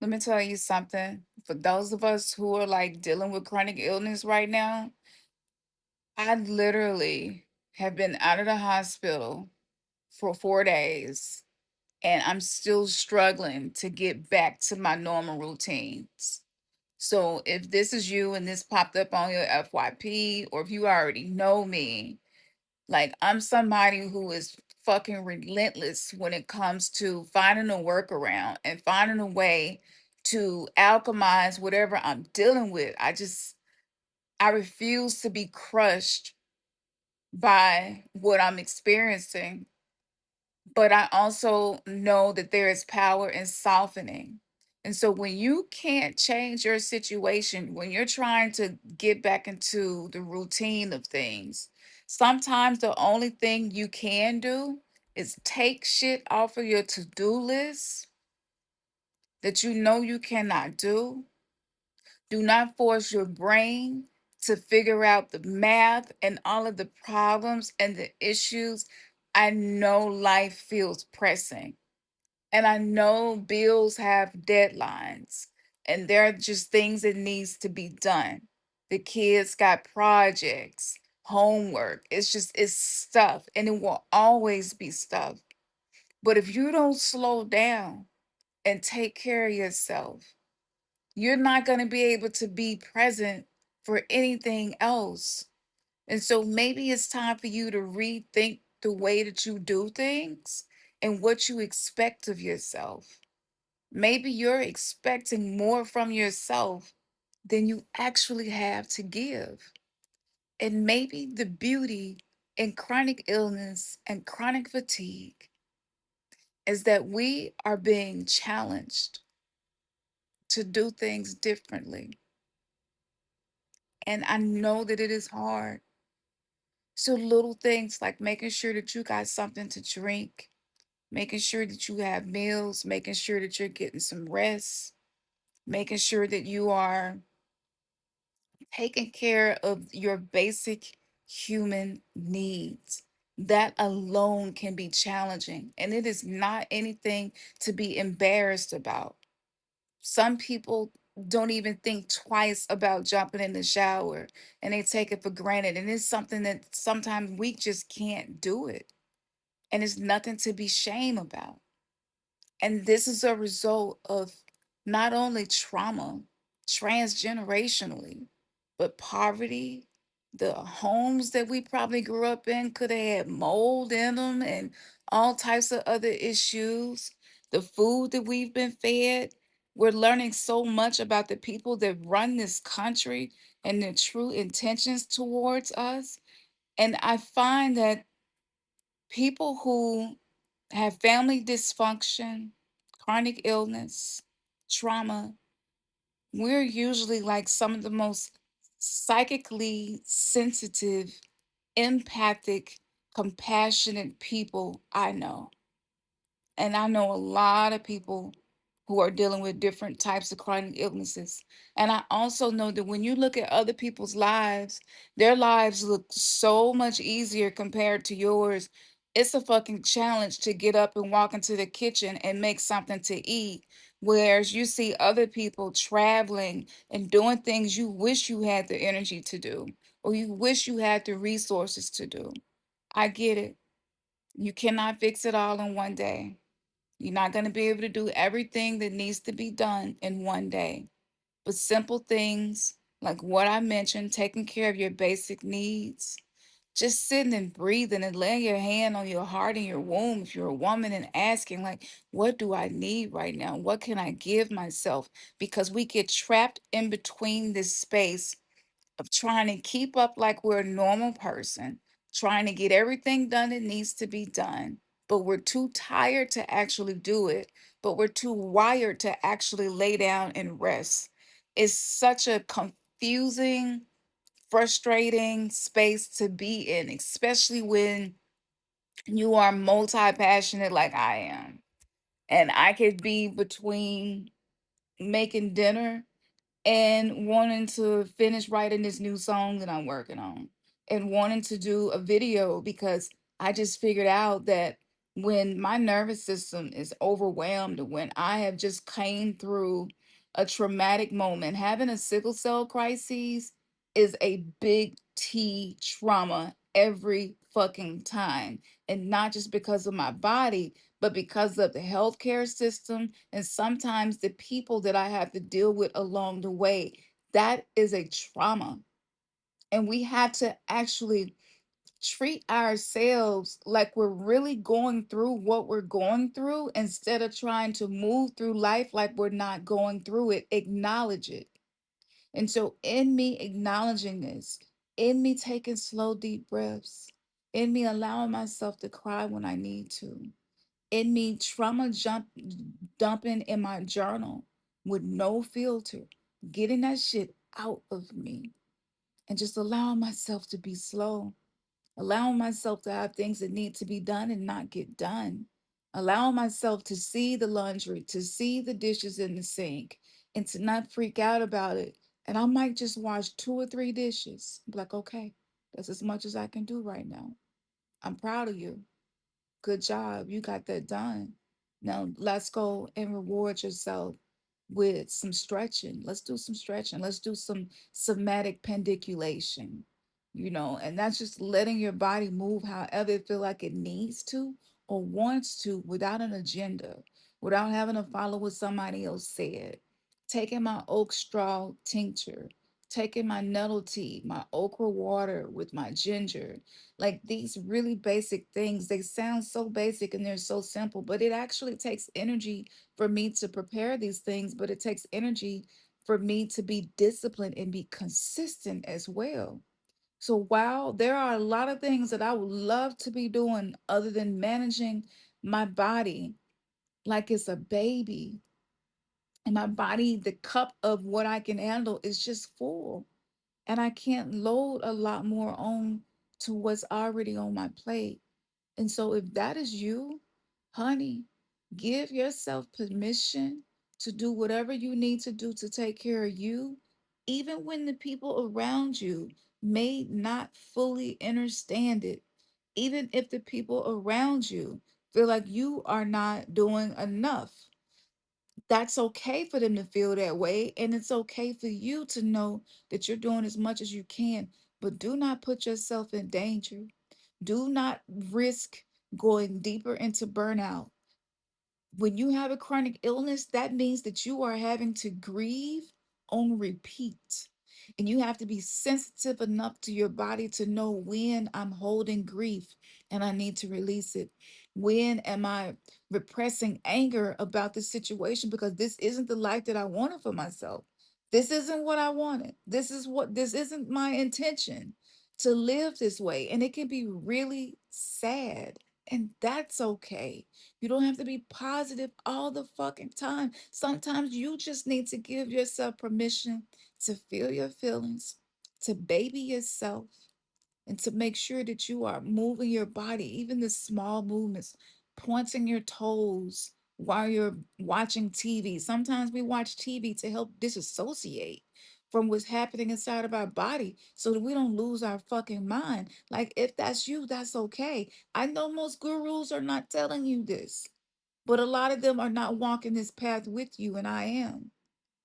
Let me tell you something. For those of us who are like dealing with chronic illness right now, I literally have been out of the hospital for 4 days and I'm still struggling to get back to my normal routines. So if this is you and this popped up on your FYP, or if you already know me, like I'm somebody who is fucking relentless when it comes to finding a workaround and finding a way to alchemize whatever I'm dealing with. I refuse to be crushed by what I'm experiencing, but I also know that there is power in softening. And so when you can't change your situation, when you're trying to get back into the routine of things, sometimes the only thing you can do is take shit off of your to-do list that you know you cannot do. Do not force your brain to figure out the math and all of the problems and the issues. I know life feels pressing. And I know bills have deadlines and there are just things that needs to be done. The kids got projects, homework. It's stuff and it will always be stuff. But if you don't slow down and take care of yourself, you're not going to be able to be present for anything else. And so maybe it's time for you to rethink the way that you do things and what you expect of yourself. Maybe you're expecting more from yourself than you actually have to give. And maybe the beauty in chronic illness and chronic fatigue is that we are being challenged to do things differently. And I know that it is hard. So, little things like making sure that you got something to drink, making sure that you have meals, making sure that you're getting some rest, making sure that you are taking care of your basic human needs. That alone can be challenging, and it is not anything to be embarrassed about. Some people don't even think twice about jumping in the shower and they take it for granted. And it's something that sometimes we just can't do it. And it's nothing to be shame about. And this is a result of not only trauma transgenerationally, but poverty. The homes that we probably grew up in could have had mold in them and all types of other issues. The food that we've been fed. We're learning so much about the people that run this country and their true intentions towards us. And I find that people who have family dysfunction, chronic illness, trauma, we're usually like some of the most psychically sensitive, empathic, compassionate people I know. And I know a lot of people who are dealing with different types of chronic illnesses. And I also know that when you look at other people's lives, their lives look so much easier compared to yours. It's a fucking challenge to get up and walk into the kitchen and make something to eat. Whereas you see other people traveling and doing things you wish you had the energy to do, or you wish you had the resources to do. I get it. You cannot fix it all in one day. You're not going to be able to do everything that needs to be done in one day. But simple things like what I mentioned, taking care of your basic needs, just sitting and breathing and laying your hand on your heart and your womb if you're a woman and asking, like, what do I need right now? What can I give myself? Because we get trapped in between this space of trying to keep up like we're a normal person, trying to get everything done that needs to be done, but we're too tired to actually do it, but we're too wired to actually lay down and rest. It's such a confusing, frustrating space to be in, especially when you are multi passionate like I am. And I could be between making dinner and wanting to finish writing this new song that I'm working on and wanting to do a video because I just figured out that when my nervous system is overwhelmed, when I have just came through a traumatic moment, having a sickle cell crisis is a big T trauma every fucking time. And not just because of my body, but because of the healthcare system and sometimes the people that I have to deal with along the way. That is a trauma. And we have to actually treat ourselves like we're really going through what we're going through instead of trying to move through life like we're not going through it. Acknowledge it. And so, in me acknowledging this, in me taking slow, deep breaths, in me allowing myself to cry when I need to, in me dumping in my journal with no filter, getting that shit out of me, and just allowing myself to be slow, allowing myself to have things that need to be done and not get done, allowing myself to see the laundry, to see the dishes in the sink, and to not freak out about it. And I might just wash two or three dishes. Be like, okay, that's as much as I can do right now. I'm proud of you. Good job. You got that done. Now let's go and reward yourself with some stretching. Let's do some stretching. Let's do some somatic pendiculation, and that's just letting your body move however it feel like it needs to or wants to without an agenda, without having to follow what somebody else said. Taking my oak straw tincture, taking my nettle tea, my okra water with my ginger, like these really basic things. They sound so basic and they're so simple, but it actually takes energy for me to prepare these things, but it takes energy for me to be disciplined and be consistent as well. So while there are a lot of things that I would love to be doing other than managing my body like it's a baby, and my body, the cup of what I can handle is just full, and I can't load a lot more on to what's already on my plate. And so, if that is you, honey, give yourself permission to do whatever you need to do to take care of you, even when the people around you may not fully understand it. Even if the people around you feel like you are not doing enough, that's okay for them to feel that way. And it's okay for you to know that you're doing as much as you can, but do not put yourself in danger. Do not risk going deeper into burnout. When you have a chronic illness, that means that you are having to grieve on repeat. And you have to be sensitive enough to your body to know when I'm holding grief and I need to release it. When am I repressing anger about the situation because this isn't the life that I wanted for myself? This isn't what I wanted. This isn't my intention to live this way. And it can be really sad. And that's okay. You don't have to be positive all the fucking time. Sometimes you just need to give yourself permission to feel your feelings, to baby yourself, and to make sure that you are moving your body, even the small movements, pointing your toes while you're watching TV. Sometimes we watch TV to help disassociate from what's happening inside of our body so that we don't lose our fucking mind. Like, if that's you, that's okay. I know most gurus are not telling you this, but a lot of them are not walking this path with you, and I am.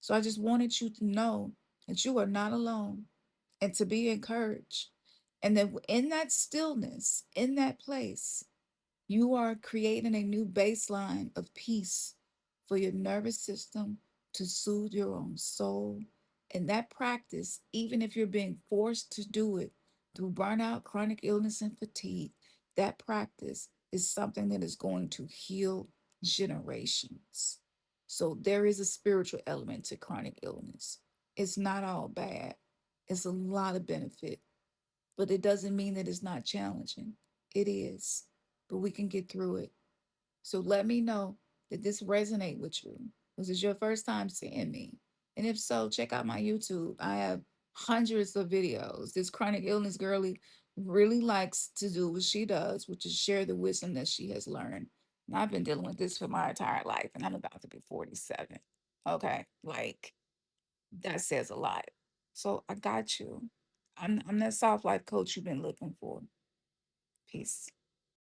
So I just wanted you to know that you are not alone and to be encouraged. And that in that stillness, in that place, you are creating a new baseline of peace for your nervous system to soothe your own soul. And that practice, even if you're being forced to do it through burnout, chronic illness, and fatigue, that practice is something that is going to heal generations. So there is a spiritual element to chronic illness. It's not all bad, it's a lot of benefit, but it doesn't mean that it's not challenging. It is, but we can get through it. So let me know that this resonate with you. Was this your first time seeing me? And if so, check out my YouTube. I have hundreds of videos. This chronic illness girly really likes to do what she does, which is share the wisdom that she has learned. And I've been dealing with this for my entire life, and I'm about to be 47. Okay, like that says a lot. So I got you. I'm that soft life coach you've been looking for. Peace.